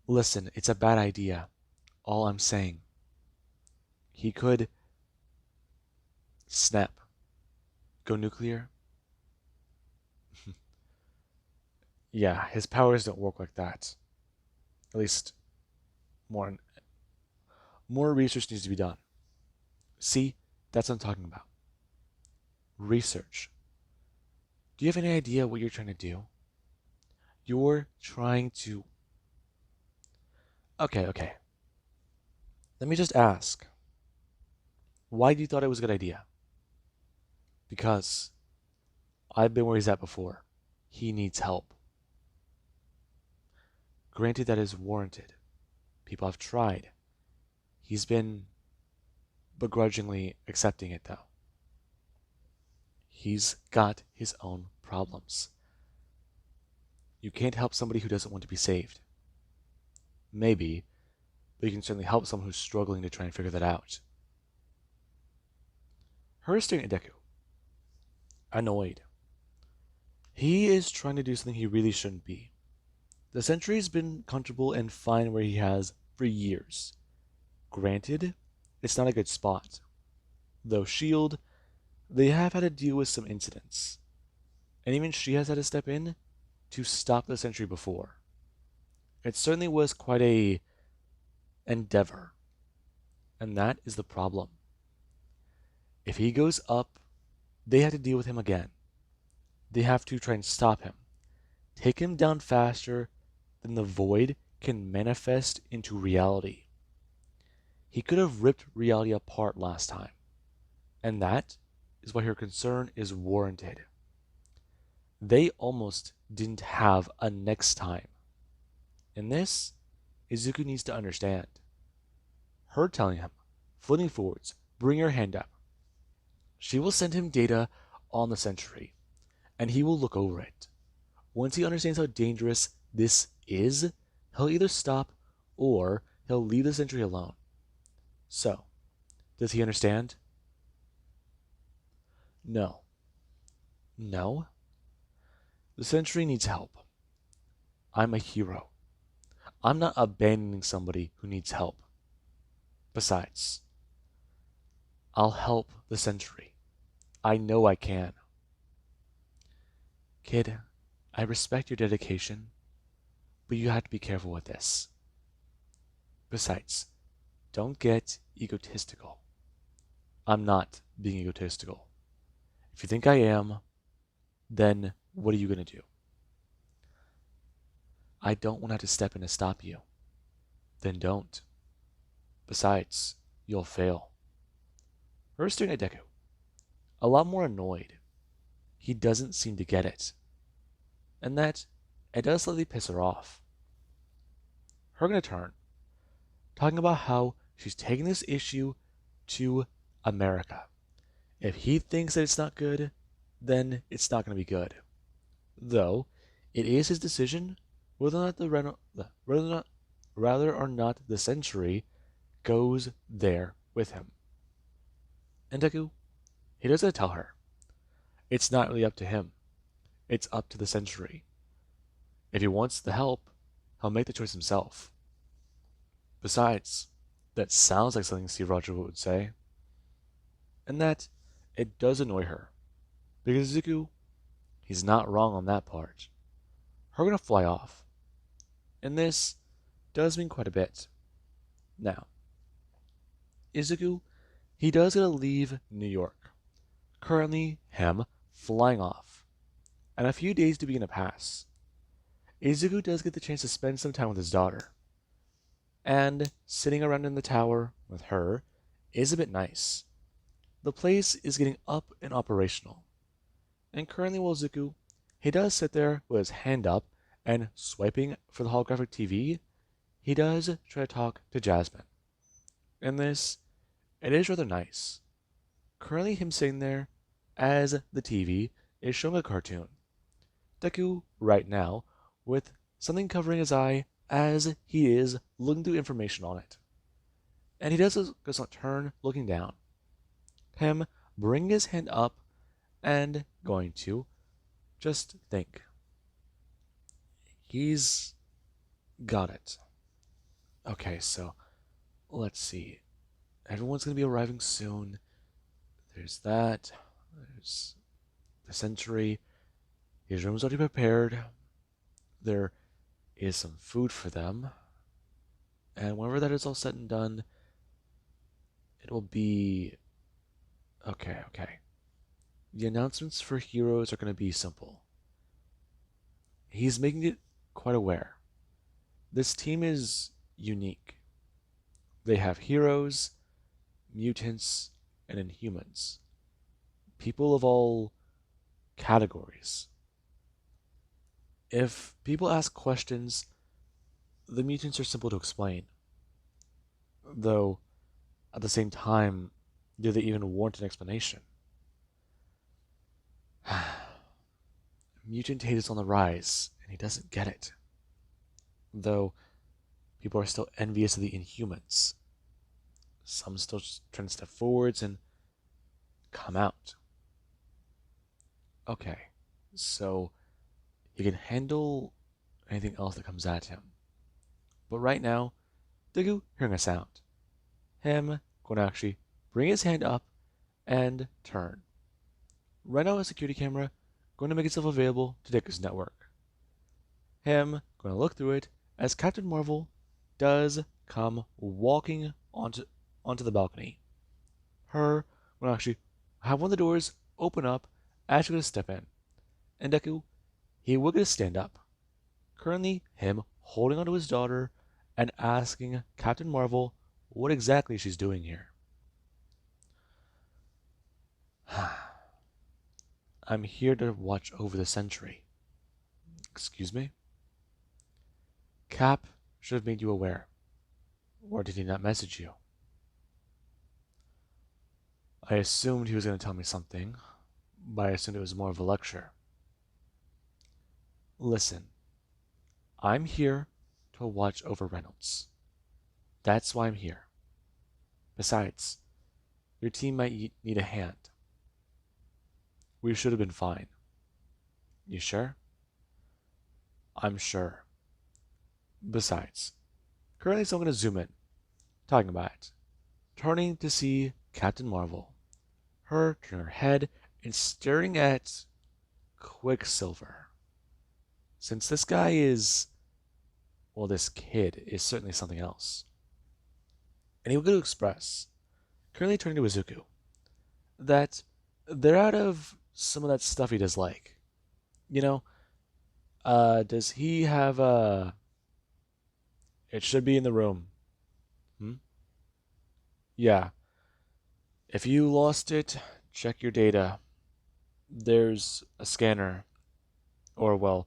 Listen, it's a bad idea. All I'm saying. He could snap. Go nuclear? Yeah, his powers don't work like that. At least more research needs to be done. See, that's what I'm talking about. Research. Do you have any idea what you're trying to do? You're trying to. Okay. Let me just ask. Why do you thought it was a good idea? Because I've been where he's at before. He needs help. Granted, that is warranted. People have tried. He's been begrudgingly accepting it, though. He's got his own problems. You can't help somebody who doesn't want to be saved. Maybe, but you can certainly help someone who's struggling to try and figure that out. Her is staring at Deku, annoyed. He is trying to do something he really shouldn't be. The Sentry's been comfortable and fine where he has for years. Granted, it's not a good spot. Though Shield, they have had to deal with some incidents. And even she has had to step in to stop the Sentry before. It certainly was quite a endeavor. And that is the problem. If he goes up, they have to deal with him again. They have to try and stop him. Take him down faster than the void can manifest into reality. He could have ripped reality apart last time. And that is why her concern is warranted. They almost didn't have a next time. And this, Izuku needs to understand. Her telling him, flitting forwards, bring your hand up. She will send him data on the Sentry, and he will look over it. Once he understands how dangerous this is, he'll either stop or he'll leave the Sentry alone. So, does he understand? No. No? The Sentry needs help. I'm a hero. I'm not abandoning somebody who needs help. Besides, I'll help the Sentry. I know I can. Kid, I respect your dedication, but you have to be careful with this. Besides, don't get egotistical. I'm not being egotistical. If you think I am, then what are you going to do? I don't want to have to step in to stop you. Then don't. Besides, you'll fail. Her staring at Deku, a lot more annoyed. He doesn't seem to get it. And that, it does slightly piss her off. Her gonna turn, talking about how she's taking this issue to America. If he thinks that it's not good, then it's not gonna be good. Though, it is his decision whether or not the Sentry goes there with him. And Deku, he doesn't tell her. It's not really up to him. It's up to the Sentry. If he wants the help, he'll make the choice himself. Besides, that sounds like something Steve Rogers would say. And that, it does annoy her. Because Izuku, he's not wrong on that part. Her gonna fly off. And this does mean quite a bit. Now, Izuku, he does gotta leave New York. Currently, him flying off. And a few days to begin to pass. Izuku does get the chance to spend some time with his daughter. And sitting around in the tower with her is a bit nice. The place is getting up and operational. And currently, while Izuku, he does sit there with his hand up and swiping for the holographic TV, he does try to talk to Jasmine. And this, it is rather nice. Currently, him sitting there as the TV is showing a cartoon. Deku, right now, with something covering his eye as he is looking through information on it. And he does not turn looking down. Him bringing his hand up and going to just think. He's got it. Okay, so let's see. Everyone's going to be arriving soon. There's that. There's the sentry. His room's already prepared. There is some food for them. And whenever that is all said and done, it will be. Okay. The announcements for heroes are going to be simple. He's making it quite aware. This team is unique. They have heroes, mutants, and inhumans. People of all categories. If people ask questions, the mutants are simple to explain. Though, at the same time, do they even warrant an explanation? Mutant hate is on the rise, and he doesn't get it. Though, people are still envious of the Inhumans. Some still trying to step forwards and come out. Okay, so he can handle anything else that comes at him. But right now, Deku hearing a sound. Him going to actually bring his hand up and turn. Right now, a security camera going to make itself available to Deku's network. Him going to look through it as Captain Marvel does come walking onto the balcony. Her will actually have one of the doors open up as she's going to step in. And Deku, he will get to stand up. Currently, him holding onto his daughter and asking Captain Marvel what exactly she's doing here. I'm here to watch over the sentry. Excuse me? Cap should have made you aware. Or did he not message you? I assumed he was going to tell me something, but I assumed it was more of a lecture. Listen, I'm here to watch over Reynolds. That's why I'm here. Besides, your team might need a hand. We should have been fine. You sure? I'm sure. Besides, currently so I'm going to zoom in, talking about it. Turning to see Captain Marvel. Her turning her head and staring at Quicksilver. Since this guy is, well, this kid is certainly something else. And he will go to express, currently turning to Izuku, that they're out of some of that stuff he does like. You know, does he have a... It should be in the room. Yeah. If you lost it, check your data. There's a scanner. Or, well,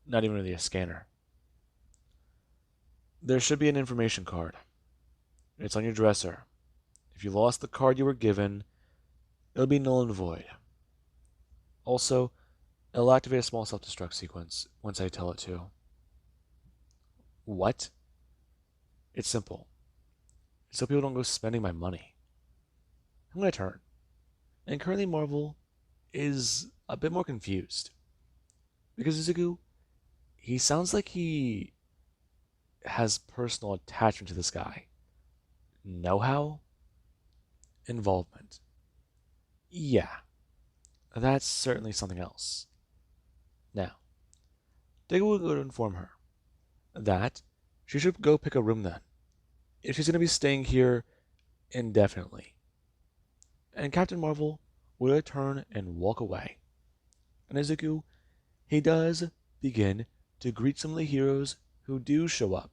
not even really a scanner. There should be an information card. It's on your dresser. If you lost the card you were given, it'll be null and void. Also, it'll activate a small self-destruct sequence once I tell it to. What? It's simple. So people don't go spending my money. I'm going to turn. And currently Marvel is a bit more confused. Because Izuku, he sounds like he has personal attachment to this guy. Know-how? Involvement. Yeah. That's certainly something else. Now, Deku will go to inform her that she should go pick a room then. If she's going to be staying here, indefinitely. And Captain Marvel would turn and walk away. And Izuku, he does begin to greet some of the heroes who do show up.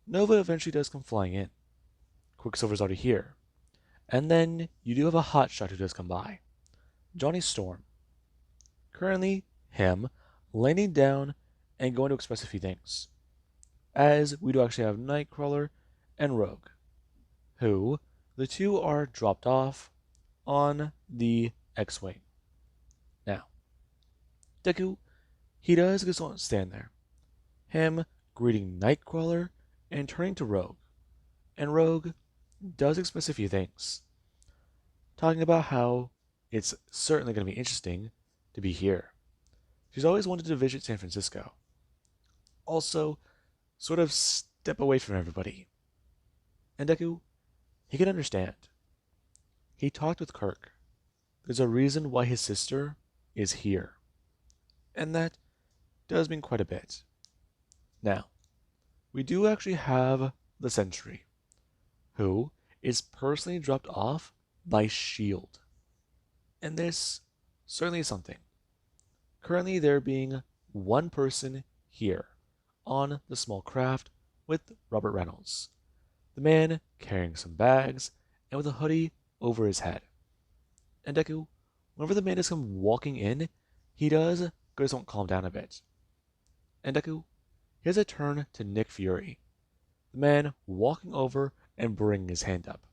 Nova eventually does come flying in. Quicksilver's already here. And then you do have a hotshot who does come by. Johnny Storm. Currently, him landing down and going to express a few things. As we do actually have Nightcrawler and Rogue, who the two are dropped off on the X-Wing. Now, Deku, he does just want to stand there. Him greeting Nightcrawler and turning to Rogue. And Rogue does express a few things, talking about how it's certainly going to be interesting to be here. She's always wanted to visit San Francisco. Also, sort of step away from everybody. And Deku, he can understand. He talked with Kirk. There's a reason why his sister is here. And that does mean quite a bit. Now, we do actually have the Sentry, who is personally dropped off by S.H.I.E.L.D. And this certainly is something. Currently, there being one person here on the small craft with Robert Reynolds, the man carrying some bags and with a hoodie over his head. And Deku, whenever the man is come walking in, he does just won't calm down a bit. And Deku, he has a turn to Nick Fury, the man walking over and bringing his hand up,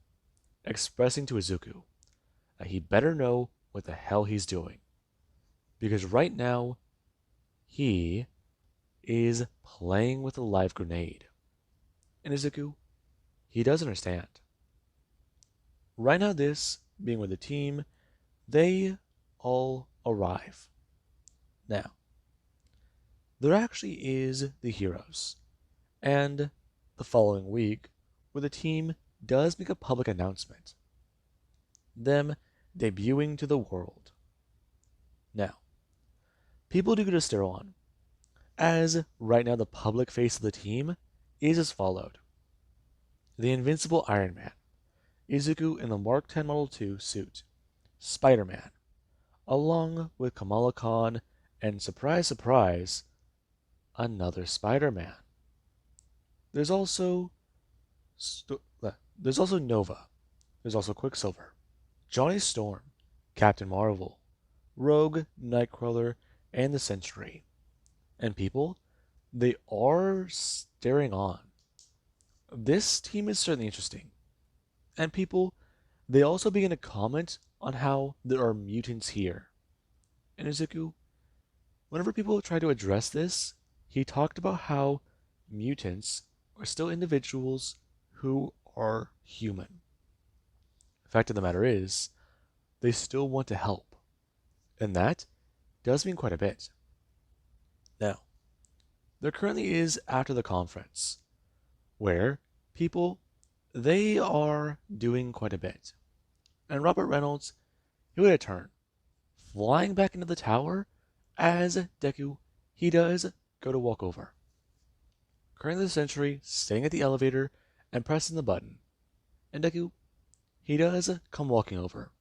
expressing to Izuku that he better know what the hell he's doing. Because right now, he is playing with a live grenade. And Izuku, he does understand. Right now, this being with the team, they all arrive. Now, there actually is the heroes. And the following week, where the team does make a public announcement. Them debuting to the world. Now, people do get a stare on, as right now the public face of the team is as followed. The Invincible Iron Man, Izuku in the Mark 10 Model 2 suit, Spider-Man, along with Kamala Khan, and surprise, surprise, another Spider-Man. There's also Nova. There's also Quicksilver, Johnny Storm, Captain Marvel, Rogue, Nightcrawler, and the Sentry. And people, they are staring on. This team is certainly interesting. And people, they also begin to comment on how there are mutants here. And Izuku, whenever people try to address this, he talked about how mutants are still individuals who are human. The fact of the matter is, they still want to help. And that does mean quite a bit. Now, there currently is after the conference, where people, they are doing quite a bit. And Robert Reynolds, he would turn, flying back into the tower as Deku, he does go to walk over. Currently the Sentry staying at the elevator and pressing the button. And Deku, he does come walking over,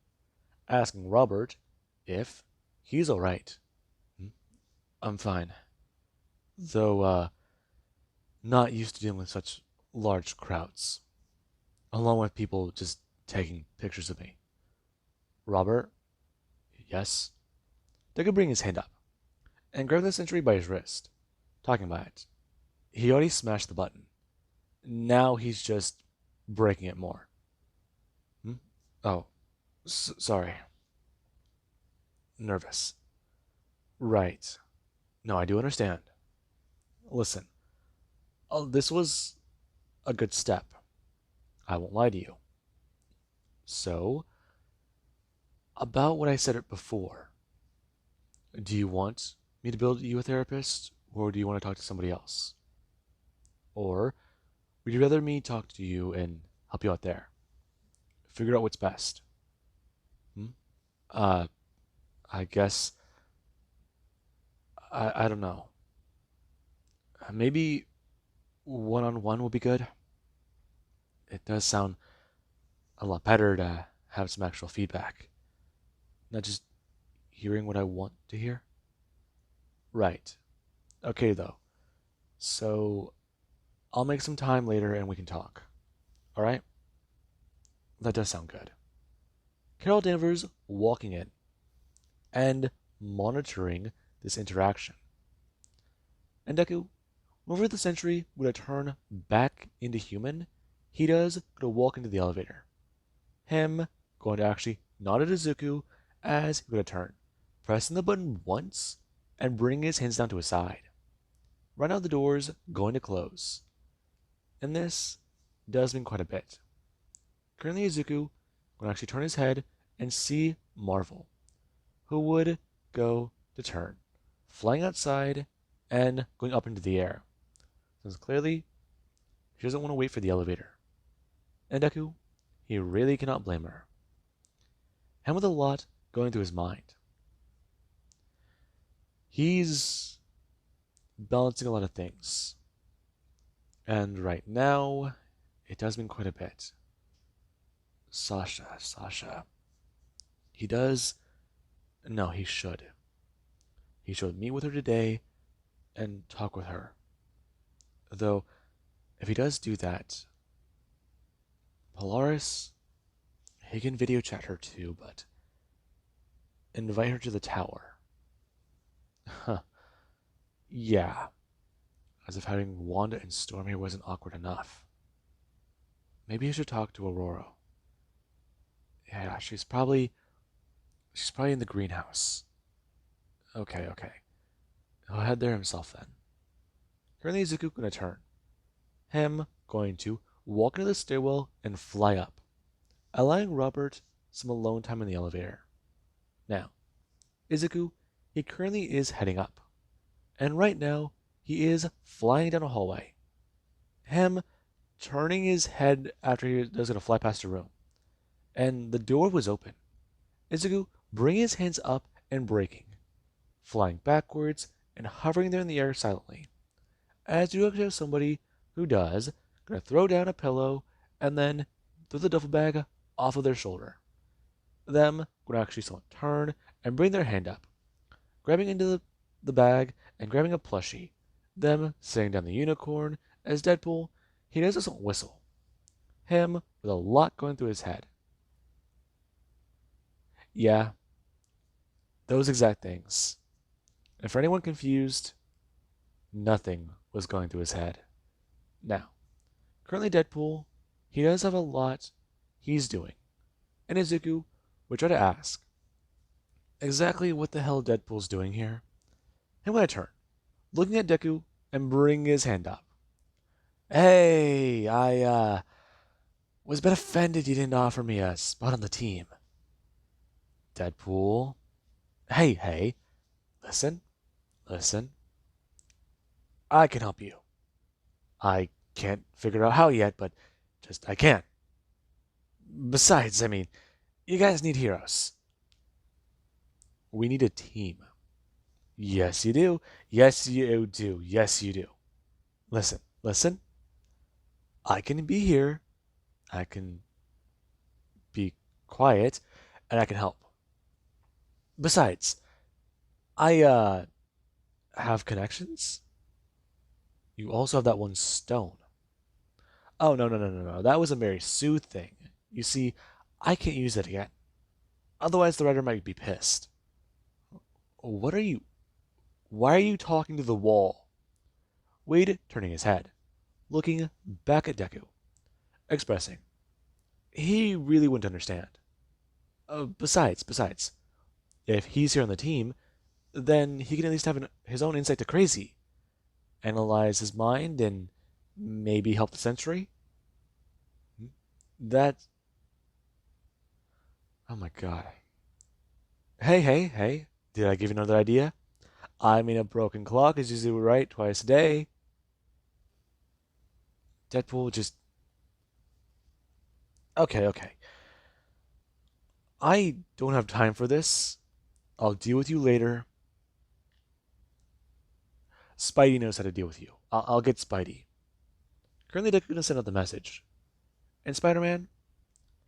asking Robert if he's alright. I'm fine. Though, not used to dealing with such large crowds, along with people just taking pictures of me. Robert? Yes? They could bring his hand up and grab the Sentry by his wrist, talking about it. He already smashed the button. Now he's just breaking it more. Oh, sorry. Nervous. Right. No, I do understand. Listen, this was a good step. I won't lie to you. So, about what I said it before, do you want me to build you a therapist, or do you want to talk to somebody else? Or would you rather me talk to you and help you out there? Figure out what's best. Uh, I guess, I don't know. Maybe one-on-one will be good. It does sound a lot better to have some actual feedback, not just hearing what I want to hear. Right. Okay, though. So I'll make some time later and we can talk. All right? That does sound good. Carol Danvers walking in and monitoring this interaction. And Deku, whenever the sentry would turn back into human, he does go to walk into the elevator. Him going to actually nod at Izuku as he go to turn, pressing the button once and bringing his hands down to his side. Right now the door's going to close. And this does mean quite a bit. Currently Izuku will actually turn his head and see Marvel, who would go to turn, flying outside and going up into the air. Since clearly she doesn't want to wait for the elevator. And Deku, he really cannot blame her. And with a lot going through his mind, he's balancing a lot of things. And right now, it does mean quite a bit. Sasha. He does. No, he should. He should meet with her today and talk with her. Though, if he does do that, Polaris, he can video chat her too, but invite her to the tower. Huh. Yeah. As if having Wanda and Storm here wasn't awkward enough. Maybe I should talk to Aurora. Yeah, she's probably in the greenhouse. Okay. He'll head there himself then. Currently Izuku gonna turn. Him going to walk into the stairwell and fly up, allowing Robert some alone time in the elevator. Now, Izuku, he currently is heading up. And right now, he is flying down a hallway. Him turning his head after he was gonna fly past a room. And the door was open. Izuku bringing his hands up and braking, flying backwards and hovering there in the air silently. As you have somebody who does, gonna throw down a pillow and then throw the duffel bag off of their shoulder. Them gonna actually somewhat turn and bring their hand up, grabbing into the bag and grabbing a plushie. Them setting down the unicorn as Deadpool, he does this whistle. Him with a lot going through his head. Yeah, those exact things. And for anyone confused, nothing was going through his head. Now, currently Deadpool, he does have a lot he's doing. And Izuku would try to ask exactly what the hell Deadpool's doing here. And when I turn, looking at Deku and bring his hand up. Hey, I was a bit offended you didn't offer me a spot on the team. Deadpool. Hey, listen. I can help you. I can't figure out how yet, but just I can. Besides, I mean, you guys need heroes. We need a team. Yes, you do. Yes, you do. Yes, you do. Listen. I can be here. I can be quiet, and I can help. Besides, I have connections. You also have that one stone. Oh no. That was a Mary Sue thing. You see, I can't use it again. Otherwise the writer might be pissed. What are you Why are you talking to the wall? Wade turning his head, looking back at Deku, expressing he really wouldn't understand. Besides, if he's here on the team, then he can at least have his own insight to crazy, analyze his mind, and maybe help the Sentry. That. Oh my god. Hey. Did I give you another idea? I mean, a broken clock is usually right twice a day. Deadpool just. Okay. I don't have time for this. I'll deal with you later. Spidey knows how to deal with you. I'll get Spidey. Currently, Deku gonna send out the message. And Spider-Man,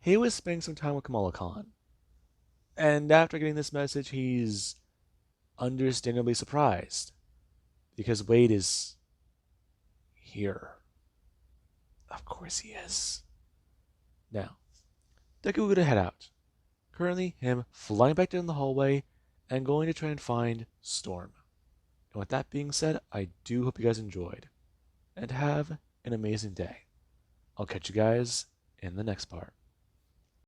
he was spending some time with Kamala Khan. And after getting this message, he's understandably surprised because Wade is here. Of course he is. Now, Deku gonna head out. Currently, him flying back down the hallway and going to try and find Storm. And with that being said, I do hope you guys enjoyed and have an amazing day. I'll catch you guys in the next part.